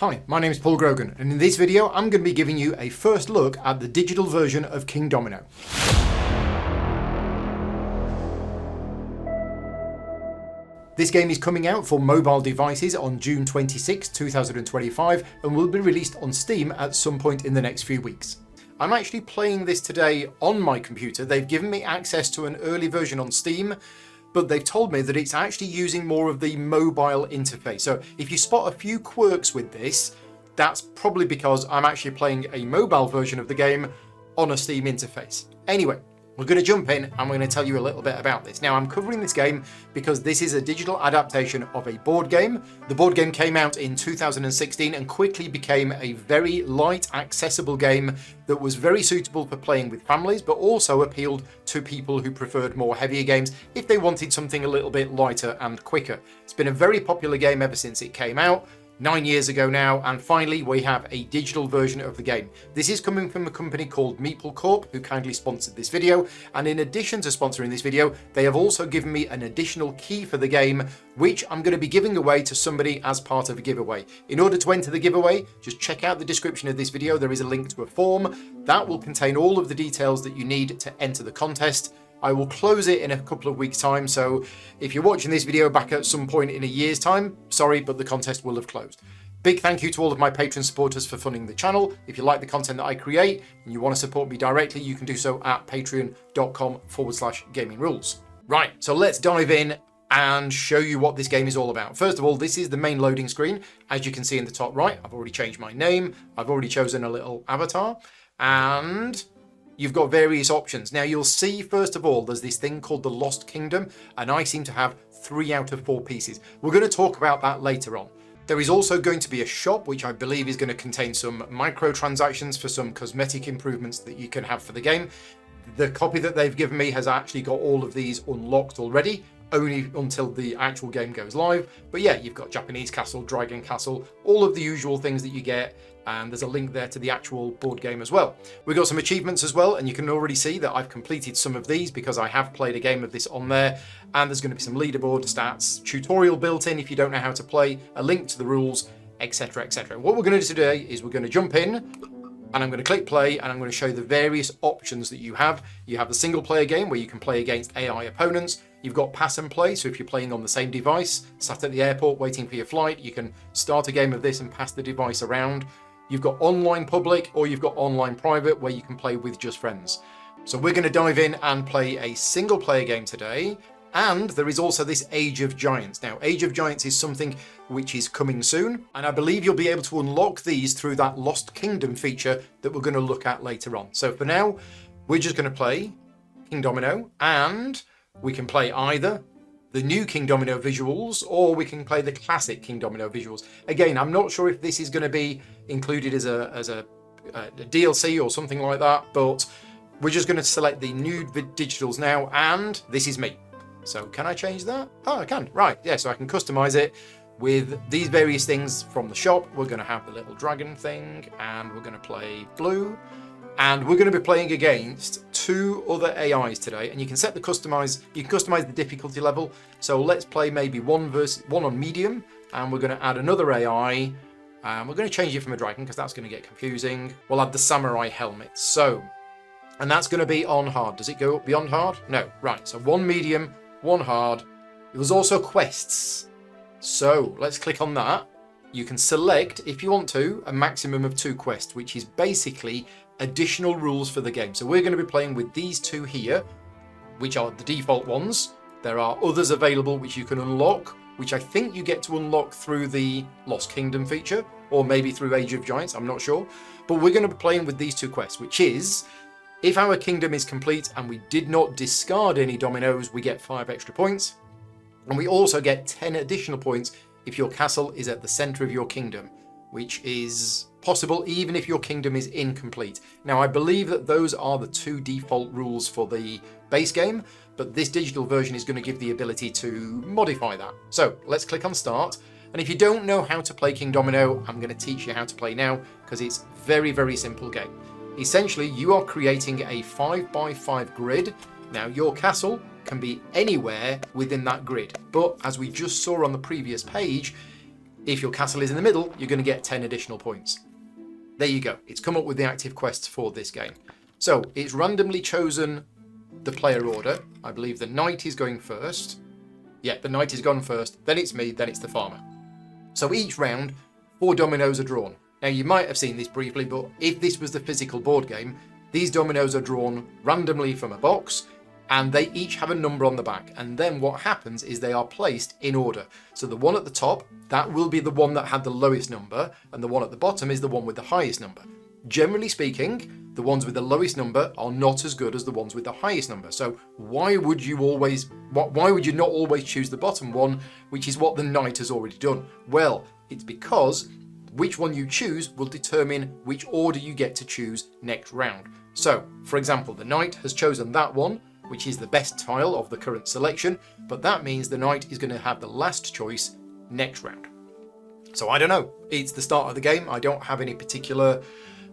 Hi, my name is Paul Grogan, and in this video I'm going to be giving you a first look at the digital version of Kingdomino. This game is coming out for mobile devices on June 26, 2025 and will be released on Steam at some point in the next few weeks. I'm actually playing this today on my computer. They've given me access to an early version on Steam, but they've told me that it's actually using more of the mobile interface. So if you spot a few quirks with this, that's probably because I'm actually playing a mobile version of the game on a Steam interface. Anyway, we're going to jump in and we're going to tell you a little bit about this. Now, I'm covering this game because this is a digital adaptation of a board game. The board game came out in 2016 and quickly became a very light, accessible game that was very suitable for playing with families, but also appealed to people who preferred more heavier games if they wanted something a little bit lighter and quicker. It's been a very popular game ever since it came out. 9 years ago now, and finally we have a digital version of the game. This is coming from a company called Meeple Corp, who kindly sponsored this video, and in addition to sponsoring this video, they have also given me an additional key for the game, which I'm going to be giving away to somebody as part of a giveaway. In order to enter the giveaway, just check out the description of this video. There is a link to a form that will contain all of the details that you need to enter the contest. I will close it in a couple of weeks' time, so if you're watching this video back at some point in a year's time, sorry, but the contest will have closed. Big thank you to all of my Patreon supporters for funding the channel. If you like the content that I create and you want to support me directly, you can do so at patreon.com/gaming rules. Right, so let's dive in and show you what this game is all about. First of all, this is the main loading screen. As you can see in the top right, I've already changed my name. I've already chosen a little avatar, and you've got various options. Now you'll see, first of all, there's this thing called the Lost Kingdom, and I seem to have 3 out of 4 pieces. We're going to talk about that later on. There is also going to be a shop, which I believe is going to contain some microtransactions for some cosmetic improvements that you can have for the game. The copy that they've given me has actually got all of these unlocked already, only until the actual game goes live. But yeah, you've got Japanese Castle, Dragon Castle, all of the usual things that you get, and there's a link there to the actual board game as well. We've got some achievements as well, and you can already see that I've completed some of these because I have played a game of this on there, and there's going to be some leaderboard stats, tutorial built in if you don't know how to play, a link to the rules, etc, etc. What we're going to do today is we're going to jump in, and I'm going to click play, and I'm going to show you the various options that you have. You have the single player game where you can play against AI opponents. You've got pass and play, so if you're playing on the same device, sat at the airport waiting for your flight, you can start a game of this and pass the device around. You've got online public, or you've got online private where you can play with just friends. So we're going to dive in and play a single player game today. And there is also this Age of Giants. Now, Age of Giants is something which is coming soon, and I believe you'll be able to unlock these through that Lost Kingdom feature that we're going to look at later on. So for now, we're just going to play Kingdomino, and we can play either the new Kingdomino visuals, or we can play the classic Kingdomino visuals. Again, I'm not sure if this is going to be included as a DLC or something like that, but we're just going to select the new digitals now, and this is me. So can I change that? Oh, I can. Right, yeah, so I can customize it with these various things from the shop. We're going to have the little dragon thing, and we're going to play blue. And we're going to be playing against 2 other AIs today, and you can set the customize the difficulty level. So let's play maybe one on medium, and we're going to add another AI. We're going to change it from a dragon because that's going to get confusing. We'll add the samurai helmet. So, and that's going to be on hard. Does it go up beyond hard? No. Right. So 1 medium, 1 hard. There's also quests. So let's click on that. You can select, if you want to, a maximum of 2 quests, which is basically additional rules for the game. So we're going to be playing with these 2 here, which are the default ones. There are others available which you can unlock, which I think you get to unlock through the Lost Kingdom feature, or maybe through Age of Giants, I'm not sure. But we're going to be playing with these 2 quests, which is, if our kingdom is complete and we did not discard any dominoes, we get 5 extra points. And we also get 10 additional points if your castle is at the center of your kingdom, which is possible even if your kingdom is incomplete. Now, I believe that those are the 2 default rules for the base game, but this digital version is going to give the ability to modify that. So let's click on start. And if you don't know how to play Kingdomino, I'm going to teach you how to play now, because it's very, very simple game. Essentially, you are creating a 5x5 grid. Now, your castle can be anywhere within that grid, but as we just saw on the previous page, If your castle is in the middle, you're going to get 10 additional points. There you go. It's come up with the active quests for this game. So it's randomly chosen the player order. I believe the knight is going first. Yeah, the knight is gone first. Then it's me. Then it's the farmer. So each round, 4 dominoes are drawn. Now you might have seen this briefly, but if this was the physical board game, these dominoes are drawn randomly from a box, and they each have a number on the back. And then what happens is they are placed in order. So the one at the top, that will be the one that had the lowest number, and the one at the bottom is the one with the highest number. Generally speaking, the ones with the lowest number are not as good as the ones with the highest number. So why would you not always choose the bottom one, which is what the knight has already done? Well, it's because which one you choose will determine which order you get to choose next round. So, for example, the knight has chosen that one, which is the best tile of the current selection, but that means the knight is going to have the last choice next round. So I don't know. It's the start of the game. I don't have any particular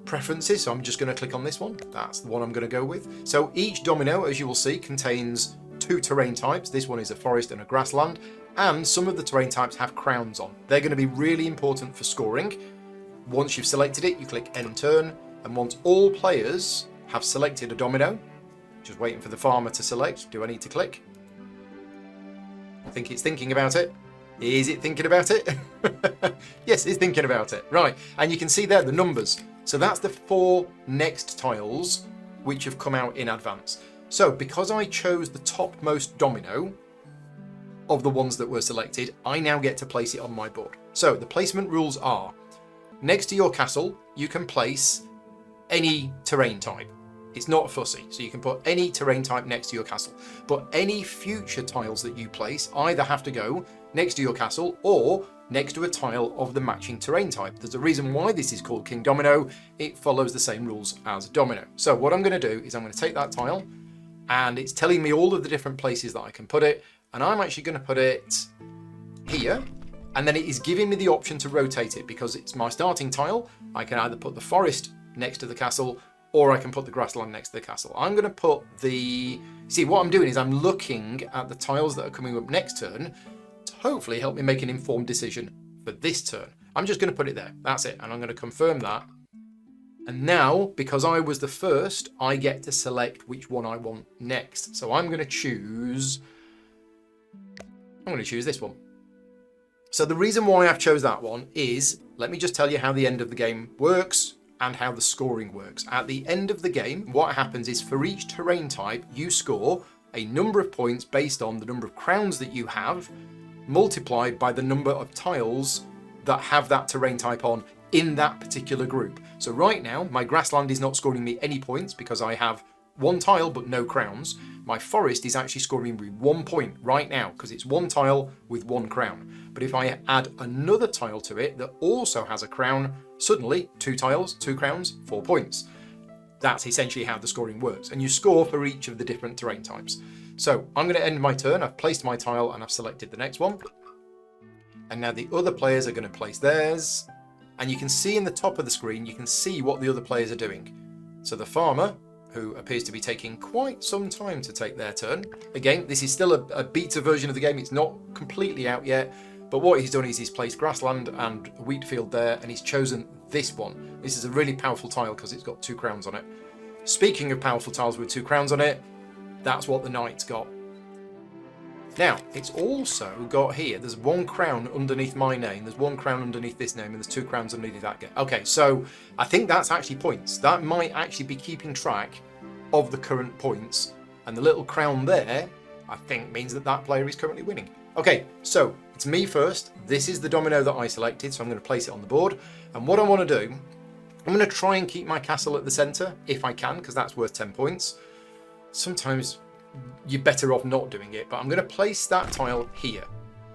preferences, so I'm just going to click on this one. That's the one I'm going to go with. So each domino, as you will see, contains 2 terrain types. This one is a forest and a grassland, and some of the terrain types have crowns on. They're going to be really important for scoring. Once you've selected it, you click end turn, and once all players have selected a domino, just waiting for the farmer to select. Do I need to click? I think it's thinking about it. Is it thinking about it? Yes, it's thinking about it. Right, and you can see there the numbers. So that's the 4 next tiles which have come out in advance. So because I chose the topmost domino of the ones that were selected, I now get to place it on my board. So the placement rules are, next to your castle, you can place any terrain type. It's not fussy, so you can put any terrain type next to your castle. But any future tiles that you place either have to go next to your castle or next to a tile of the matching terrain type. There's a reason why this is called Kingdomino. It follows the same rules as domino. So what I'm going to do is I'm going to take that tile, and it's telling me all of the different places that I can put it, and I'm actually going to put it here, and then it is giving me the option to rotate it because it's my starting tile. I can either put the forest next to the castle, or I can put the grassland next to the castle. I'm going to put the... See, what I'm doing is I'm looking at the tiles that are coming up next turn to hopefully help me make an informed decision for this turn. I'm just going to put it there. That's it. And I'm going to confirm that. And now, because I was the first, I get to select which one I want next. So I'm going to choose this one. So the reason why I've chose that one is, let me just tell you how the end of the game works and how the scoring works. At the end of the game, what happens is for each terrain type, you score a number of points based on the number of crowns that you have, multiplied by the number of tiles that have that terrain type on in that particular group. So right now, my grassland is not scoring me any points because I have 1 tile but no crowns. My forest is actually scoring me 1 point right now because it's 1 tile with 1 crown. But if I add another tile to it that also has a crown, suddenly 2 tiles, 2 crowns, 4 points. That's essentially how the scoring works. And you score for each of the different terrain types. So I'm going to end my turn. I've placed my tile and I've selected the next one. And now the other players are going to place theirs. And you can see in the top of the screen, you can see what the other players are doing. So the farmer, who appears to be taking quite some time to take their turn. Again, this is still a beta version of the game. It's not completely out yet. But what he's done is he's placed grassland and a wheat field there, and he's chosen this one. This is a really powerful tile because it's got 2 crowns on it. Speaking of powerful tiles with 2 crowns on it, that's what the knight's got. Now, it's also got here, there's 1 crown underneath my name, there's 1 crown underneath this name, and there's 2 crowns underneath that guy. Okay, so I think that's actually points. That might actually be keeping track of the current points, and the little crown there, I think, means that that player is currently winning. Okay, so it's me first. This is the domino that I selected, so I'm going to place it on the board. And what I want to do, I'm going to try and keep my castle at the centre, if I can, because that's worth 10 points. Sometimes you're better off not doing it, but I'm going to place that tile here.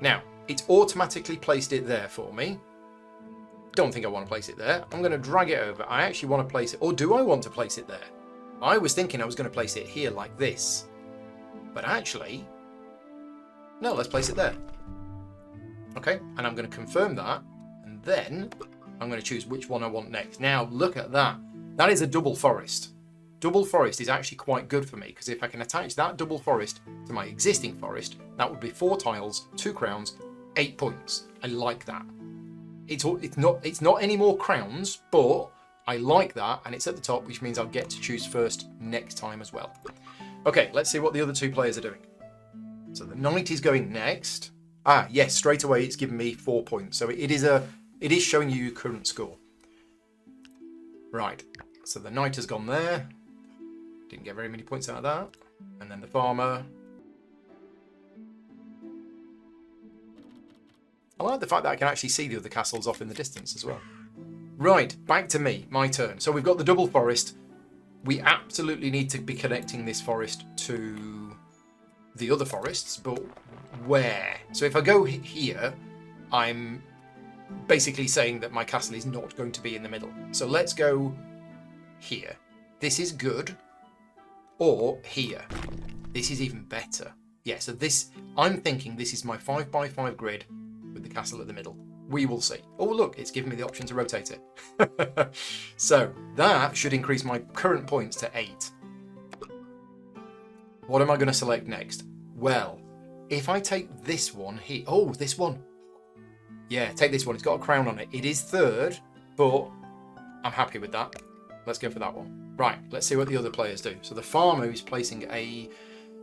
Now, it's automatically placed it there for me. Don't think I want to place it there. I'm going to drag it over. I actually want to place it, or do I want to place it there? I was thinking I was going to place it here like this, but actually, no, let's place it there. Okay, and I'm going to confirm that, and then I'm going to choose which one I want next. Now, look at that. That is a double forest. Double forest is actually quite good for me, because if I can attach that double forest to my existing forest, that would be 4 tiles, 2 crowns, 8 points. I like that. it's not any more crowns, but I like that, and it's at the top, which means I'll get to choose first next time as well. Okay, let's see what the other two players are doing. So the knight is going next. Ah, yes, straight away it's given me 4 points. So it is showing you your current score. Right, so the knight has gone there. Didn't get very many points out of that. And then the farmer. I like the fact that I can actually see the other castles off in the distance as well. Right, back to me, my turn. So we've got the double forest. We absolutely need to be connecting this forest to the other forests, but where? So if I go here, I'm basically saying that my castle is not going to be in the middle. So let's go here. This is good. Or here. This is even better. Yeah, so this, I'm thinking this is my 5x5 grid with the castle at the middle. We will see. Oh, look, it's given me the option to rotate it. So that should increase my current points to 8. What am I going to select next? Well, if I take this one here... Oh, this one. Yeah, take this one. It's got a crown on it. It is third, but I'm happy with that. Let's go for that one. Right, let's see what the other players do. So the farmer is placing a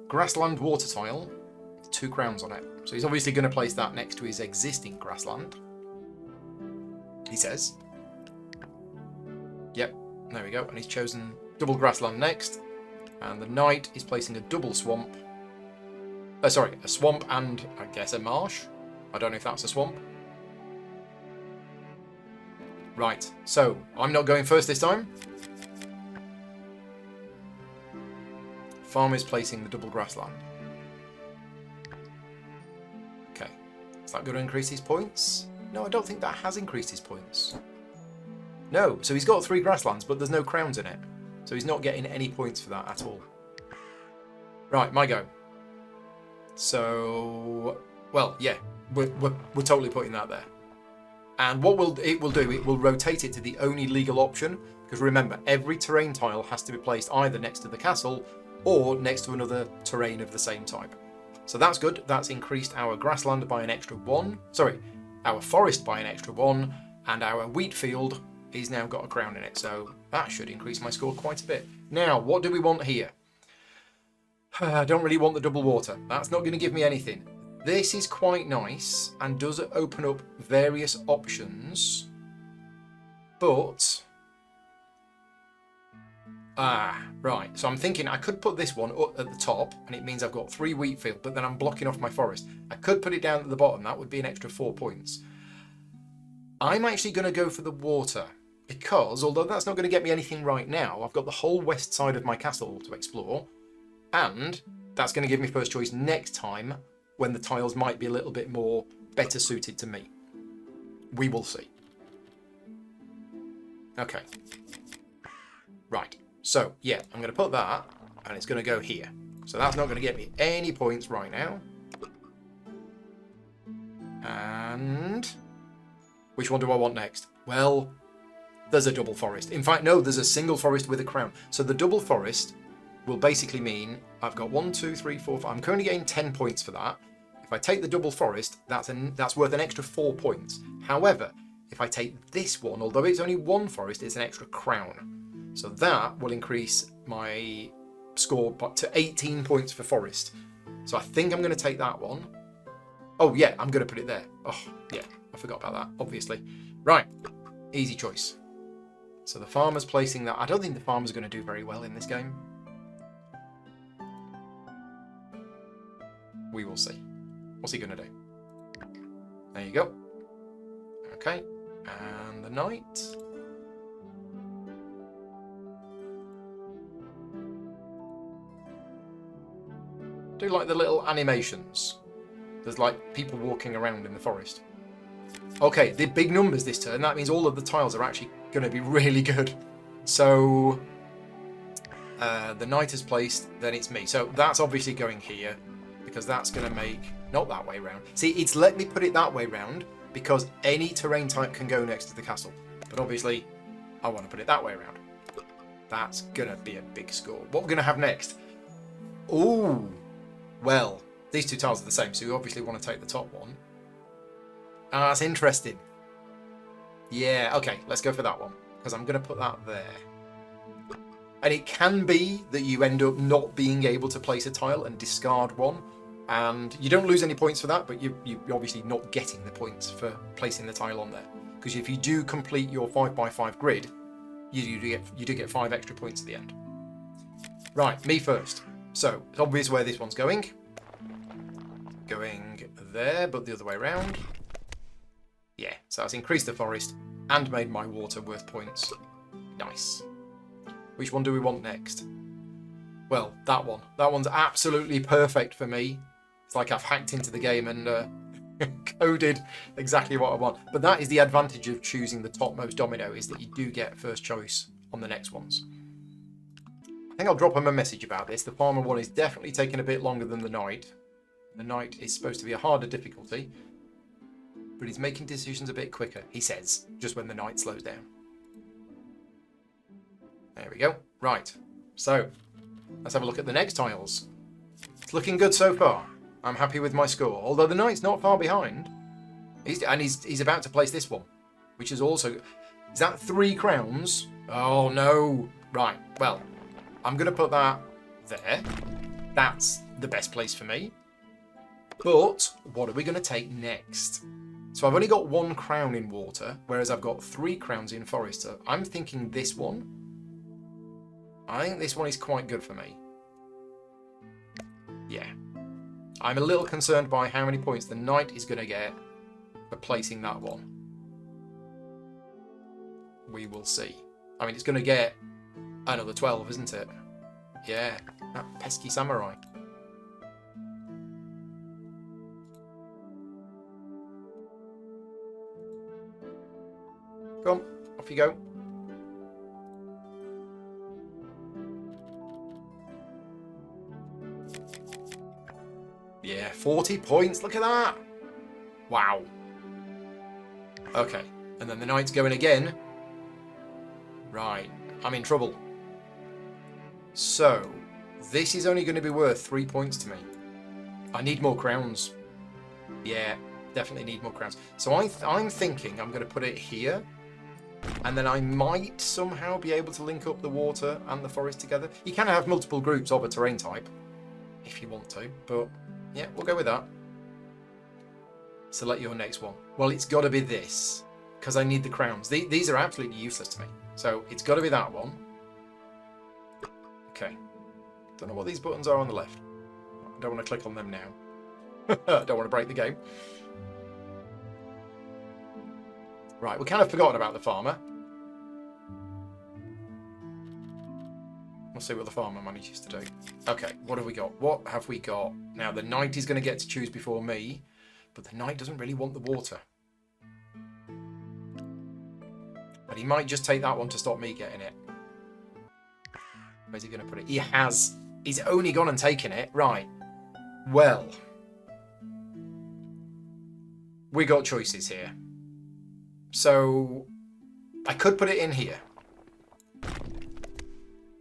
grassland water tile with 2 crowns on it. So he's obviously going to place that next to his existing grassland. He says. Yep, there we go. And he's chosen double grassland next. And the knight is placing a double swamp. Sorry, a swamp and, I guess, a marsh. I don't know if that's a swamp. Right, so I'm not going first this time. Farmer's placing the double grassland. Okay, is that going to increase his points? No, I don't think that has increased his points. No, so he's got 3 grasslands, but there's no crowns in it. So he's not getting any points for that at all. Right, my go. So, well, yeah, we're totally putting that there. And what it will do, it will rotate it to the only legal option. Because remember, every terrain tile has to be placed either next to the castle or next to another terrain of the same type. So that's good. That's increased our grassland by an extra 1. Sorry, our forest by an extra 1. And our wheat field is now got a crown in it. So that should increase my score quite a bit. Now, what do we want here? I don't really want the double water. That's not going to give me anything. This is quite nice and does open up various options. But... right. So I'm thinking I could put this one up at the top and it means I've got 3 wheat field, but then I'm blocking off my forest. I could put it down at the bottom. That would be an extra 4 points. I'm actually going to go for the water because, although that's not going to get me anything right now, I've got the whole west side of my castle to explore. And that's going to give me first choice next time when the tiles might be a little bit more better suited to me. We will see. Okay. Right. So, yeah, I'm going to put that and it's going to go here. So that's not going to get me any points right now. And which one do I want next? Well, there's a double forest. In fact, no, there's a single forest with a crown. So the double forest will basically mean I've got 1, 2, 3, 4, 5. I'm currently getting 10 points for that. If I take the double forest, that's worth an extra 4 points. However, if I take this one, although it's only 1 forest, it's an extra crown. So that will increase my score to 18 points for forest. So I think I'm going to take that one. Oh yeah, I'm going to put it there. Oh yeah, I forgot about that, obviously. Right, easy choice. So the farmer's placing that. I don't think the farmer's going to do very well in this game. We will see. What's he going to do? There you go. Okay. And the knight. Do like the little animations. There's like people walking around in the forest. Okay, the big numbers this turn. That means all of the tiles are actually going to be really good. So the knight is placed, then it's me. So that's obviously going here. Because that's going to make... Not that way round. See, it's let me put it that way round because any terrain type can go next to the castle. But obviously, I want to put it that way around. That's going to be a big score. What we're going to have next? Ooh. Well, these 2 tiles are the same, so you obviously want to take the top one. Ah, that's interesting. Yeah, okay, let's go for that one. Because I'm going to put that there. And it can be that you end up not being able to place a tile and discard one. And you don't lose any points for that, but you're obviously not getting the points for placing the tile on there. Because if you do complete your 5x5 grid, you do get 5 extra points at the end. Right, me first. So, it's obvious where this one's going. Going there, but the other way around. Yeah, so that's increased the forest and made my water worth points. Nice. Which one do we want next? Well, that one. That one's absolutely perfect for me. It's like I've hacked into the game and coded exactly what I want. But that is the advantage of choosing the topmost domino, is that you do get first choice on the next ones. I think I'll drop him a message about this. The farmer one is definitely taking a bit longer than the knight. The knight is supposed to be a harder difficulty, but he's making decisions a bit quicker, he says, just when the knight slows down. There we go. Right, so let's have a look at the next tiles. It's looking good so far. I'm happy with my score, although the knight's not far behind. He's about to place this one, which is also... Is that 3 crowns? Oh, no. Right, well, I'm going to put that there. That's the best place for me. But what are we going to take next? So I've only got 1 crown in water, whereas I've got 3 crowns in forest. So I'm thinking this one. I think this one is quite good for me. Yeah. I'm a little concerned by how many points the knight is going to get for placing that one. We will see. I mean, it's going to get another 12, isn't it? Yeah, that pesky samurai. Come on, off you go. Yeah, 40 points, look at that! Wow. Okay, and then the knight's going again. Right, I'm in trouble. So, this is only going to be worth 3 points to me. I need more crowns. Yeah, definitely need more crowns. So I'm thinking I'm going to put it here. And then I might somehow be able to link up the water and the forest together. You can have multiple groups of a terrain type, if you want to. But, yeah, we'll go with that. Select your next one. Well, it's got to be this, because I need the crowns. These are absolutely useless to me. So it's got to be that one. Okay. Don't know what these buttons are on the left. I don't want to click on them now. I don't want to break the game. Right, we kind of forgotten about the farmer. We'll see what the farmer manages to do. Okay, what have we got? What have we got? Now, the knight is going to get to choose before me, but the knight doesn't really want the water. But he might just take that one to stop me getting it. Where's he going to put it? He has. He's only gone and taken it. Right. Well. We got choices here. So, I could put it in here.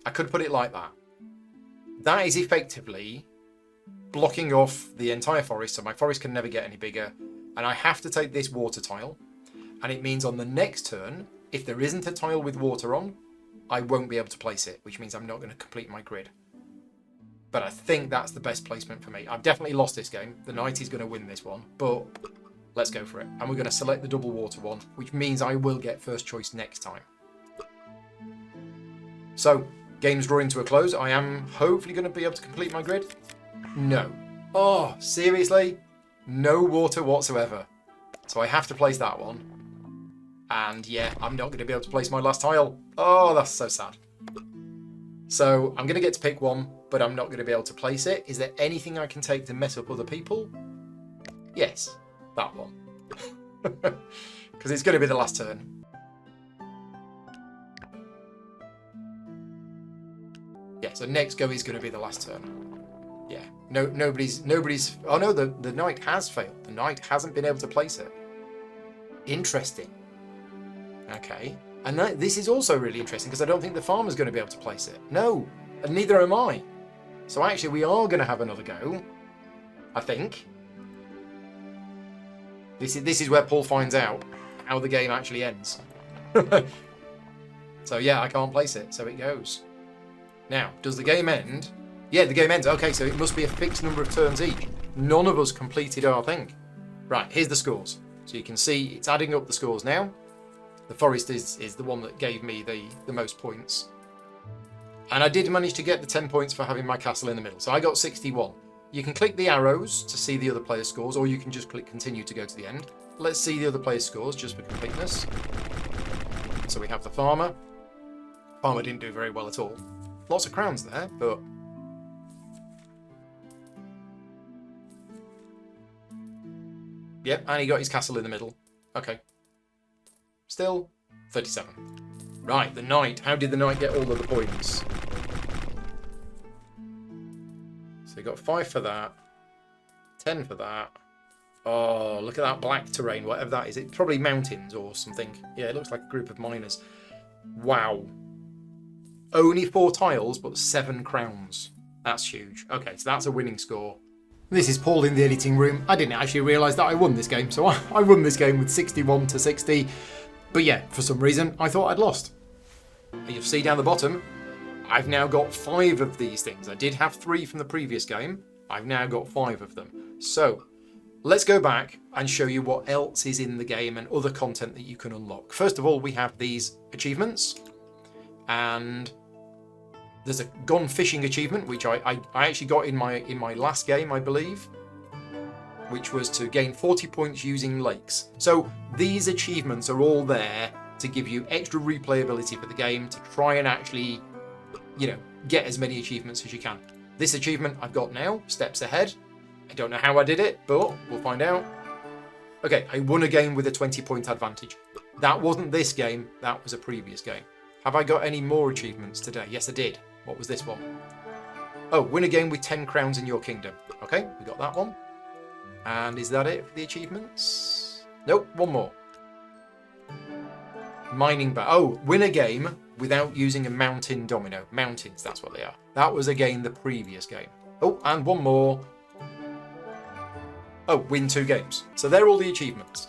I could put it like that. That is effectively blocking off the entire forest, so my forest can never get any bigger. And I have to take this water tile. And it means on the next turn, if there isn't a tile with water on, I won't be able to place it, which means I'm not going to complete my grid. But I think that's the best placement for me. I've definitely lost this game. The knight is going to win this one, but let's go for it. And we're going to select the double water one, which means I will get first choice next time. So, game's drawing to a close. I am hopefully going to be able to complete my grid. No. Oh, seriously? No water whatsoever. So I have to place that one. And yeah, I'm not going to be able to place my last tile. Oh, that's so sad. So I'm going to get to pick one, but I'm not going to be able to place it. Is there anything I can take to mess up other people? Yes, that one. Because it's going to be the last turn. Yeah, so next go is going to be the last turn. Yeah, nobody's. Oh no, the knight has failed. The knight hasn't been able to place it. Interesting. Okay, and this is also really interesting because I don't think the farmer's going to be able to place it. No, and neither am I. So actually, we are going to have another go. I think. This is where Paul finds out. how the game actually ends. So yeah, I can't place it, so it goes. Now, does the game end? Yeah, the game ends. Okay, so it must be a fixed number of turns each. None of us completed our thing. Right, here's the scores. So you can see it's adding up the scores now. The forest is the one that gave me the most points. And I did manage to get the 10 points for having my castle in the middle. So I got 61. You can click the arrows to see the other player's scores, or you can just click continue to go to the end. Let's see the other player's scores just for completeness. So we have the farmer. Farmer didn't do very well at all. Lots of crowns there, but... Yep, and he got his castle in the middle. Okay. Still, 37. Right, the knight. How did the knight get all of the points? So he got 5 for that. 10 for that. Oh, look at that black terrain, whatever that is. It's probably mountains or something. Yeah, it looks like a group of miners. Wow. Only 4 tiles, but 7 crowns. That's huge. Okay, so that's a winning score. This is Paul in the editing room. I didn't actually realise that I won this game, so I won this game with 61 to 60. But yeah, for some reason, I thought I'd lost. You'll see down the bottom, I've now got 5 of these things. I did have 3 from the previous game. I've now got 5 of them. So, let's go back and show you what else is in the game and other content that you can unlock. First of all, we have these achievements. And there's a gone fishing achievement, which I actually got in my last game, I believe, which was to gain 40 points using lakes. So these achievements are all there to give you extra replayability for the game, to try and actually, get as many achievements as you can. This achievement I've got now, steps ahead. I don't know how I did it, but we'll find out. Okay, I won a game with a 20-point advantage. That wasn't this game, that was a previous game. Have I got any more achievements today? Yes, I did. What was this one? Oh, win a game with 10 crowns in your kingdom. Okay, we got that one. And is that it for the achievements? Nope, one more. Mining bar. Oh, win a game without using a mountain domino. Mountains, that's what they are. That was again the previous game. Oh, and one more. Oh, win 2 games. So they're all the achievements.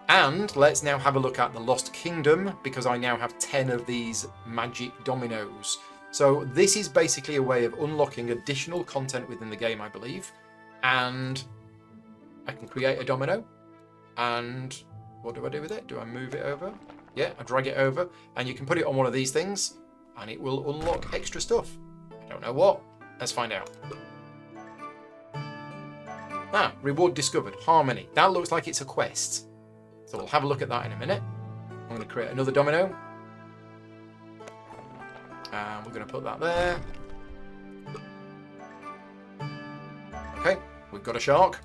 And let's now have a look at the Lost Kingdom, because I now have 10 of these magic dominoes. So this is basically a way of unlocking additional content within the game, I believe. And I can create a domino. And what do I do with it? Do I move it over? Yeah, I drag it over. And you can put it on one of these things, and it will unlock extra stuff. I don't know what. Let's find out. Ah, reward discovered. Harmony. That looks like it's a quest. So we'll have a look at that in a minute. I'm going to create another domino. And we're going to put that there. Okay, we've got a shark.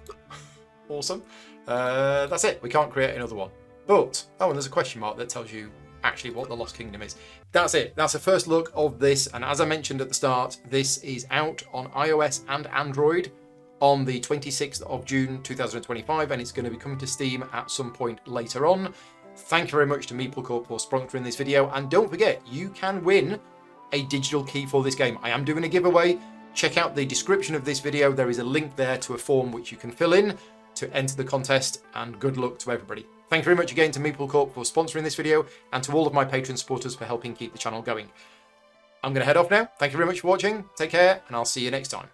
Awesome. That's it. We can't create another one. But, oh, and there's a question mark that tells you actually what the Lost Kingdom is. That's it. That's a first look of this. And as I mentioned at the start, this is out on iOS and Android on the 26th of June 2025, and it's going to be coming to Steam at some point later on. Thank you very much to Meeple Corp for sponsoring this video, and don't forget, you can win a digital key for this game. I am doing a giveaway. Check out the description of this video. There is a link there to a form which you can fill in to enter the contest, and good luck to everybody. Thank you very much again to Meeple Corp for sponsoring this video, and to all of my Patreon supporters for helping keep the channel going. I'm going to head off now. Thank you very much for watching. Take care, and I'll see you next time.